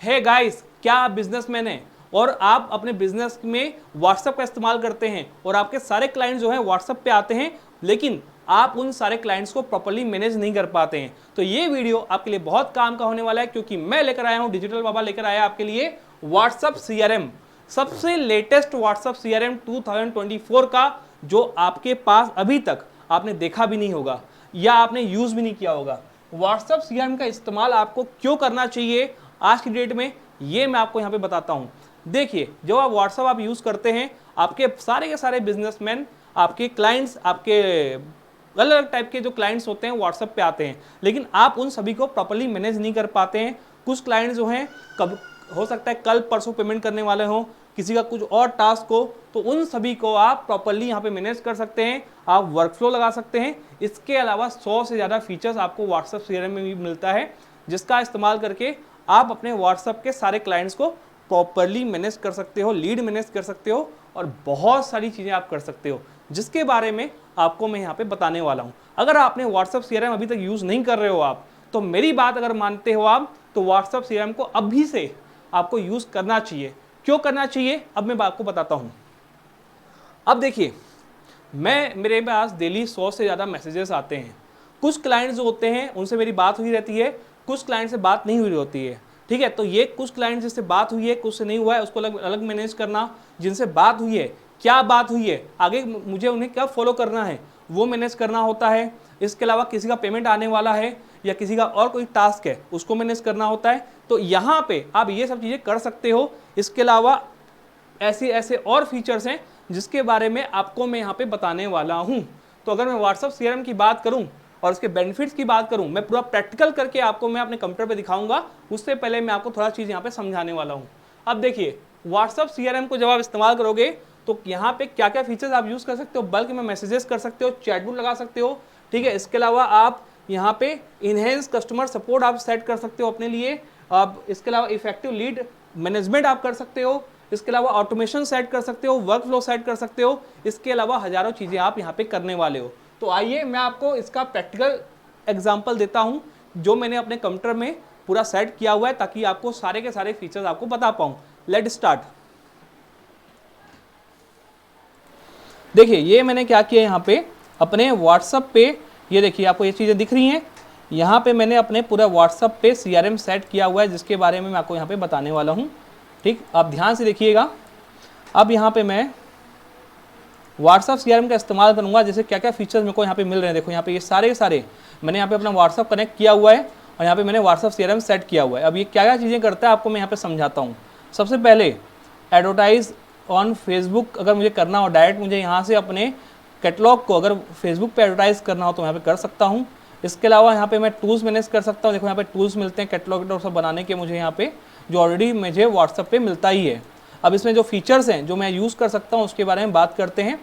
है गाइस, क्या आप बिजनेसमैन हैं और आप अपने बिजनेस में व्हाट्सएप का इस्तेमाल करते हैं और आपके सारे क्लाइंट जो हैं व्हाट्सएप पे आते हैं, लेकिन आप उन सारे क्लाइंट्स को प्रॉपर्ली मैनेज नहीं कर पाते हैं, तो ये वीडियो आपके लिए बहुत काम का होने वाला है, क्योंकि मैं लेकर आया हूं, डिजिटल बाबा लेकर आया आपके लिए व्हाट्सएप सीआरएम, सबसे लेटेस्ट व्हाट्सएप सीआरएम 2024 का, जो आपके पास अभी तक आपने देखा भी नहीं होगा या आपने यूज भी नहीं किया होगा। व्हाट्सएप सीआरएम का इस्तेमाल आपको क्यों करना चाहिए आज की डेट में, ये मैं आपको यहाँ पे बताता हूँ। देखिए, जब आप व्हाट्सएप आप यूज करते हैं, आपके सारे के सारे बिजनेसमैन, आपके क्लाइंट्स, आपके अलग अलग टाइप के जो क्लाइंट्स होते हैं व्हाट्सएप पे आते हैं, लेकिन आप उन सभी को प्रॉपर्ली मैनेज नहीं कर पाते हैं। कुछ क्लाइंट्स जो हैं, कब हो सकता है कल परसों पेमेंट करने वाले हों, किसी का कुछ और टास्क हो, तो उन सभी को आप प्रॉपर्ली यहाँ पे मैनेज कर सकते हैं, आप वर्कफ्लो लगा सकते हैं। इसके अलावा 100 से ज़्यादा फीचर्स आपको व्हाट्सएप सीआरएम में भी मिलता है, जिसका इस्तेमाल करके आप अपने व्हाट्सएप के सारे क्लाइंट्स को प्रॉपर्ली मैनेज कर सकते हो, लीड मैनेज कर सकते हो और बहुत सारी चीज़ें आप कर सकते हो, जिसके बारे में आपको मैं यहाँ पे बताने वाला हूँ। अगर आपने व्हाट्सएप सीआरएम अभी तक यूज़ नहीं कर रहे हो आप, तो मेरी बात अगर मानते हो आप, तो व्हाट्सएप सीआरएम को अभी से आपको यूज़ करना चाहिए। क्यों करना चाहिए, अब मैं आपको बताता हूँ। अब देखिए, मेरे पास डेली 100 से ज़्यादा मैसेजेस आते हैं। कुछ क्लाइंट्स जो होते हैं उनसे मेरी बात हुई रहती है, कुछ क्लाइंट से बात नहीं हुई होती है, ठीक है। तो ये कुछ क्लाइंट जिससे बात हुई है, कुछ से नहीं हुआ है, उसको अलग अलग मैनेज करना। जिनसे बात हुई है, क्या बात हुई है, आगे मुझे उन्हें क्या फॉलो करना है, वो मैनेज करना होता है। इसके अलावा किसी का पेमेंट आने वाला है या किसी का और कोई टास्क है, उसको मैनेज करना होता है। तो यहाँ पे आप ये सब चीज़ें कर सकते हो। इसके अलावा ऐसे ऐसे और फीचर्स हैं जिसके बारे में आपको मैं यहाँ पे बताने वाला हूँ। तो अगर मैं व्हाट्सएप सीआरएम की बात करूँ और उसके बेनिफिट्स की बात करूँ, मैं पूरा प्रैक्टिकल करके आपको मैं अपने कंप्यूटर पे दिखाऊंगा। उससे पहले मैं आपको थोड़ा चीज़ यहाँ पे समझाने वाला हूँ। अब देखिए, व्हाट्सएप सीआरएम को जब आप इस्तेमाल करोगे तो यहाँ पे क्या क्या फीचर्स आप यूज़ कर सकते हो। बल्क में मैसेजेस कर सकते हो, चैटबॉट लगा सकते हो, ठीक है। इसके अलावा आप यहाँ पे इनहेंस कस्टमर सपोर्ट आप सेट कर सकते हो अपने लिए। आप इसके अलावा इफेक्टिव लीड मैनेजमेंट आप कर सकते हो। इसके अलावा ऑटोमेशन सेट कर सकते हो, वर्क फ्लो सेट कर सकते हो। इसके अलावा हजारों चीज़ें आप यहाँ पे करने वाले हो। तो आइए मैं आपको इसका प्रैक्टिकल एग्जांपल देता हूँ, जो मैंने अपने कंप्यूटर में पूरा सेट किया हुआ है, ताकि आपको सारे के सारे फीचर्स आपको बता पाऊँ। Let start. देखिए, ये मैंने क्या किया यहाँ पे अपने व्हाट्सएप पे, ये देखिए आपको ये चीज़ें दिख रही हैं। यहाँ पे मैंने अपने पूरा व्हाट्सएप पे सीआरएम सेट किया हुआ है, जिसके बारे में मैं आपको यहाँ पे बताने वाला हूँ, ठीक। आप ध्यान से देखिएगा। अब यहाँ पे मैं व्हाट्सएप सीआरएम का इस्तेमाल करूँगा, जैसे क्या क्या फीचर्स मेरे को यहाँ पे मिल रहे हैं। देखो यहाँ पे ये सारे मैंने यहाँ पे अपना व्हाट्सएप कनेक्ट किया हुआ है और यहाँ पे मैंने व्हाट्सएप सीआरएम सेट किया हुआ है। अब ये क्या क्या चीज़ें करता है आपको मैं यहाँ पे समझाता हूँ। सबसे पहले एडवर्टाइज ऑन फेसबुक अगर मुझे करना हो, डायरेक्ट मुझे यहाँ से अपने कैटलॉग को अगर फेसबुक पे एडवर्टाइज करना हो तो यहाँ पे कर सकता हूँ। इसके अलावा यहाँ पे मैं टूल्स मैनेज कर सकता हूँ। देखो यहाँ पे टूल्स मिलते हैं कैटलॉग सब बनाने के मुझे यहाँ पे, जो ऑलरेडी मुझे व्हाट्सएप पे मिलता ही है। अब इसमें जो फीचर्स हैं जो मैं यूज़ कर सकता हूँ उसके बारे में बात करते हैं।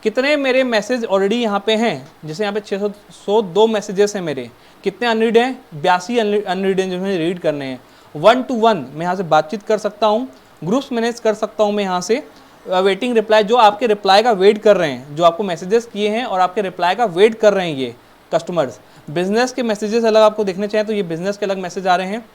कितने मेरे मैसेज ऑलरेडी यहाँ पे हैं, जैसे यहाँ पे 602 मैसेजेस हैं मेरे। कितने अनरीड हैं, 82 अनरीड हैं जो मुझे रीड करने हैं। 1 to 1 मैं यहाँ से बातचीत कर सकता हूँ। ग्रुप्स मैनेज कर सकता हूँ मैं यहाँ से। वेटिंग रिप्लाई, जो आपके रिप्लाई का वेट कर रहे हैं, जो आपको मैसेजेस किए हैं और आपके रिप्लाई का वेट कर रहे हैं ये कस्टमर्स। बिजनेस के मैसेजेस अलग आपको देखने चाहिए तो ये बिजनेस के अलग मैसेज आ रहे हैं,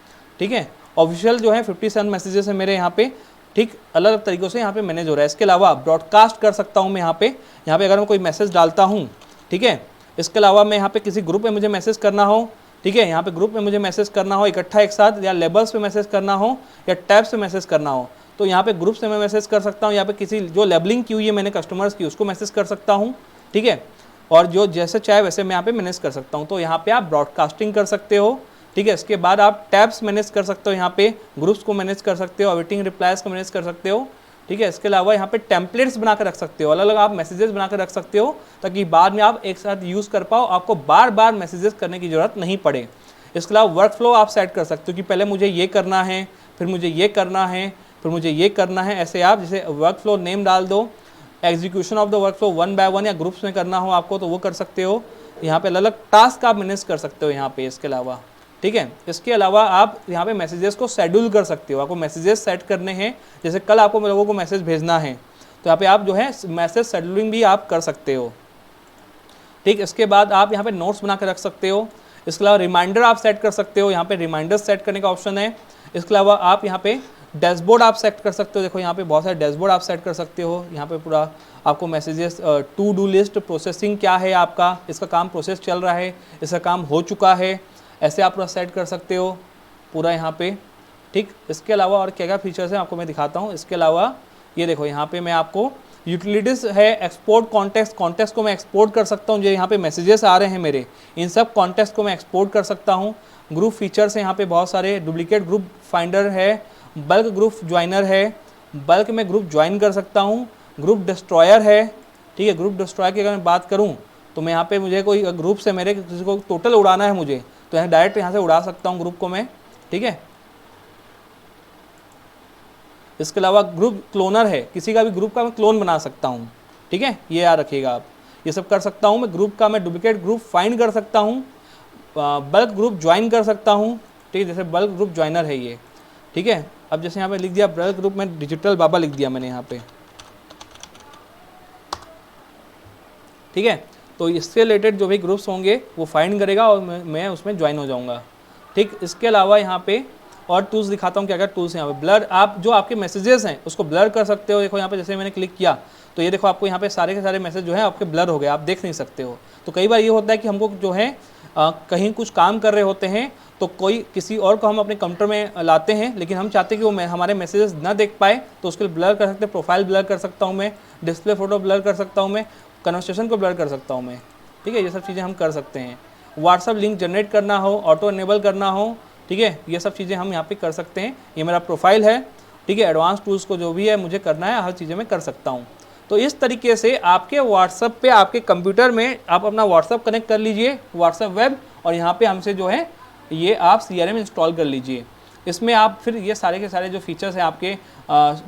ठीक है। ऑफिशियल जो है 57 मैसेजेस है मेरे यहाँ पे, ठीक। अलग अलग तरीक़ों से यहाँ पे मैनेज हो रहा है। इसके अलावा ब्रॉडकास्ट कर सकता हूँ मैं यहाँ पे अगर मैं कोई मैसेज डालता हूँ, ठीक है। इसके अलावा मैं यहाँ पे किसी ग्रुप में मुझे मैसेज करना हो, ठीक है, यहाँ पे ग्रुप में मुझे मैसेज करना हो इकट्ठा एक साथ, या लेबल्स पे मैसेज करना हो या टैब्स पे मैसेज करना हो, तो यहाँ पे ग्रुप से मैं मैसेज कर सकता हूँ। यहाँ पे किसी जो लेबलिंग की हुई है मैंने कस्टमर्स की उसको मैसेज कर सकता हूँ, ठीक है। और जो जैसे चाहे वैसे मैं यहाँ पे मैनेज कर सकता हूँ। तो यहाँ पे आप ब्रॉडकास्टिंग कर सकते हो, ठीक है। इसके बाद आप टैब्स मैनेज कर सकते हो, यहाँ पे ग्रुप्स को मैनेज कर सकते हो, वेटिंग रिप्लाईज को मैनेज कर सकते हो, ठीक है। इसके अलावा यहाँ पे टेम्पलेट्स बना कर रख सकते हो, अलग अलग आप मैसेजेस बना कर रख सकते हो, ताकि बाद में आप एक साथ यूज़ कर पाओ, आपको बार बार मैसेजेस करने की ज़रूरत नहीं पड़े। इसके अलावा वर्क फ्लो आप सेट कर सकते हो कि पहले मुझे ये करना है, फिर मुझे ये करना है, फिर मुझे ये करना है। ऐसे आप जैसे वर्क फ्लो नेम डाल दो, execution of the work flow 1 by 1 या ग्रुप्स में करना हो आपको तो वो कर सकते हो। यहाँ पे अलग अलग टास्क आप मैनेज कर सकते हो यहाँ पे। इसके अलावा, ठीक है, इसके अलावा आप यहाँ पे मैसेजेस को शेड्यूल कर सकते हो। आपको मैसेजेस सेट करने हैं, जैसे कल आपको लोगों को मैसेज भेजना है तो यहाँ पे आप जो है मैसेज शेड्यूलिंग भी आप कर सकते हो, ठीक। इसके बाद आप यहाँ पे नोट्स बना के रख सकते हो। इसके अलावा रिमाइंडर आप सेट कर सकते हो, यहाँ पे रिमाइंडर सेट करने का ऑप्शन है। इसके अलावा आप यहाँ पे डैशबोर्ड आप सेट कर सकते हो। देखो यहाँ पे बहुत सारे डैशबोर्ड आप सेट कर सकते हो। यहाँ पे पूरा आपको messages, to do list, processing क्या है आपका, इसका काम प्रोसेस चल रहा है, इसका काम हो चुका है, ऐसे आप पूरा सेट कर सकते हो पूरा यहाँ पे, ठीक। इसके अलावा और क्या क्या फीचर्स हैं आपको मैं दिखाता हूँ। इसके अलावा ये देखो यहाँ पे मैं आपको यूटिलिटीज़ है, एक्सपोर्ट कॉन्टेक्स्ट, कॉन्टेक्स्ट को मैं एक्सपोर्ट कर सकता हूँ। जो यहाँ पे मैसेजेस आ रहे हैं मेरे, इन सब कॉन्टेक्स्ट को मैं एक्सपोर्ट कर सकता हूँ। ग्रुप फीचर्स हैं यहाँ पे बहुत सारे, डुप्लीकेट ग्रुप फाइंडर है, बल्क ग्रुप ज्वाइनर है, बल्क में ग्रुप ज्वाइन कर सकता हूँ, ग्रुप डिस्ट्रॉयर है, ठीक है। ग्रुप डिस्ट्रॉयर की अगर मैं बात करूँ तो मैं यहाँ पे मुझे कोई ग्रुप से मेरे किसी को टोटल उड़ाना है मुझे, तो यहाँ डायरेक्ट यहाँ से उड़ा सकता हूँ ग्रुप को मैं, ठीक है। इसके अलावा ग्रुप क्लोनर है, किसी का भी ग्रुप का मैं क्लोन बना सकता हूँ, ठीक है, ये याद रखिएगा आप, ये सब कर सकता हूँ मैं। ग्रुप का मैं डुप्लीकेट ग्रुप फाइंड कर सकता हूँ, बल्क ग्रुप ज्वाइन कर सकता हूँ, ठीक है, जैसे बल्क ग्रुप ज्वाइनर है ये, ठीक है। अब जैसे यहाँ पे लिख दिया बल्क ग्रुप में डिजिटल बाबा लिख दिया मैंने यहाँ पे, ठीक है। तो इससे रिलेटेड जो भी ग्रुप्स होंगे वो फाइंड करेगा और मैं उसमें ज्वाइन हो जाऊँगा, ठीक। इसके अलावा यहाँ पे और टूल्स दिखाता हूँ क्या क्या टूल्स हैं यहाँ पे। ब्लर, आप जो आपके मैसेजेस हैं उसको ब्लर कर सकते हो। देखो यहाँ पे जैसे मैंने क्लिक किया तो ये देखो आपको यहाँ पे सारे के सारे मैसेज जो है आपके ब्लर हो गए, आप देख नहीं सकते हो। तो कई बार ये होता है कि हमको जो है कहीं कुछ काम कर रहे होते हैं तो कोई किसी और को हम अपने कंप्यूटर में लाते हैं, लेकिन हम चाहते हैं कि वो हमारे मैसेजेस ना देख पाए, तो उसके लिए ब्लर कर सकते हैं। प्रोफाइल ब्लर कर सकता हूँ मैं, डिस्प्ले फोटो ब्लर कर सकता हूँ मैं, कन्वर्सेशन को ब्लर कर सकता हूँ मैं, ठीक है। ये सब चीज़ें हम कर सकते हैं। व्हाट्सअप लिंक जनरेट करना हो, ऑटो इनेबल करना हो, ठीक है, ये सब चीज़ें हम यहाँ पे कर सकते हैं। ये मेरा प्रोफाइल है, ठीक है। एडवांस टूल्स को जो भी है मुझे करना है, हर चीज़ें मैं कर सकता हूँ। तो इस तरीके से आपके व्हाट्सअप पे, आपके कंप्यूटर में आप अपना व्हाट्सअप कनेक्ट कर लीजिए, व्हाट्सअप वेब, और यहाँ पे हमसे जो है ये आप CRM इंस्टॉल कर लीजिए। इसमें आप फिर ये सारे के सारे जो फीचर्स हैं आपके,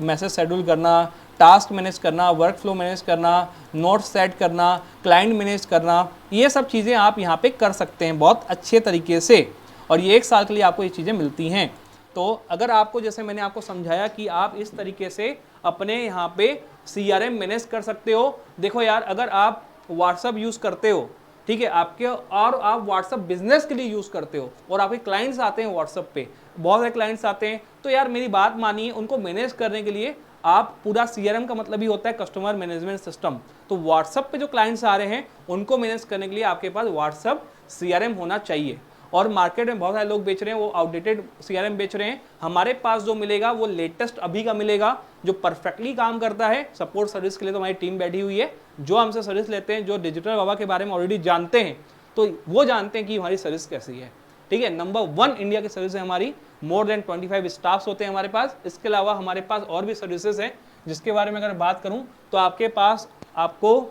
मैसेज शेड्यूल करना, टास्क मैनेज करना, वर्क फ्लो मैनेज करना, नोट्स सेट करना, क्लाइंट मैनेज करना, ये सब चीज़ें आप यहाँ पे कर सकते हैं बहुत अच्छे तरीके से, और ये 1 साल के लिए आपको ये चीज़ें मिलती हैं। तो अगर आपको, जैसे मैंने आपको समझाया कि आप इस तरीके से अपने यहाँ पे CRM मैनेज कर सकते हो। देखो यार, अगर आप व्हाट्सअप यूज़ करते हो, ठीक है, आपके, और आप व्हाट्सअप बिजनेस के लिए यूज़ करते हो और आपके क्लाइंट्स आते हैं व्हाट्सअप पे, बहुत सारे क्लाइंट्स आते हैं, तो यार मेरी बात मानिए, उनको मैनेज करने के लिए आप पूरा CRM का मतलब ही होता है कस्टमर मैनेजमेंट सिस्टम। तो व्हाट्सअप पे जो क्लाइंट्स आ रहे हैं उनको मैनेज करने के लिए आपके पास व्हाट्सअप CRM होना चाहिए। और मार्केट में बहुत सारे लोग बेच रहे हैं, वो आउटडेटेड CRM बेच रहे हैं। हमारे पास जो मिलेगा वो लेटेस्ट अभी का मिलेगा, जो परफेक्टली काम करता है। सपोर्ट सर्विस के लिए तो हमारी टीम बैठी हुई है, जो हमसे सर्विस लेते हैं, जो डिजिटल बाबा के बारे में ऑलरेडी जानते हैं, तो वो जानते हैं कि हमारी सर्विस कैसी है, ठीक है। नंबर 1 इंडिया की सर्विस है हमारी, मोर देन 25 स्टाफ्स होते हैं हमारे पास। इसके अलावा हमारे पास और भी सर्विसेज हैं, जिसके बारे में अगर बात करूं तो आपके पास, आपको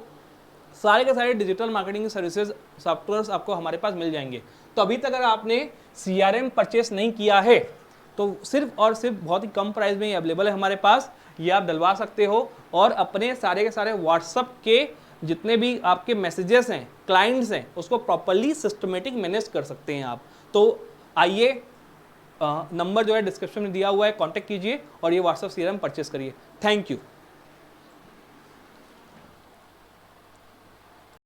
सारे के सारे डिजिटल मार्केटिंग सर्विसेज सॉफ्टवेयर्स आपको हमारे पास मिल जाएंगे। तो अभी तक अगर आपने CRM परचेस नहीं किया है तो सिर्फ और सिर्फ बहुत ही कम प्राइस में ये अवेलेबल है हमारे पास, ये आप डलवा सकते हो और अपने सारे के सारे व्हाट्सअप के जितने भी आपके मैसेजेस हैं, क्लाइंट्स हैं, उसको प्रॉपर्ली सिस्टमेटिक मैनेज कर सकते हैं आप। तो आइए, नंबर जो है डिस्क्रिप्शन में दिया हुआ है, कॉन्टैक्ट कीजिए और ये व्हाट्सअप CRM परचेस करिए। Thank you.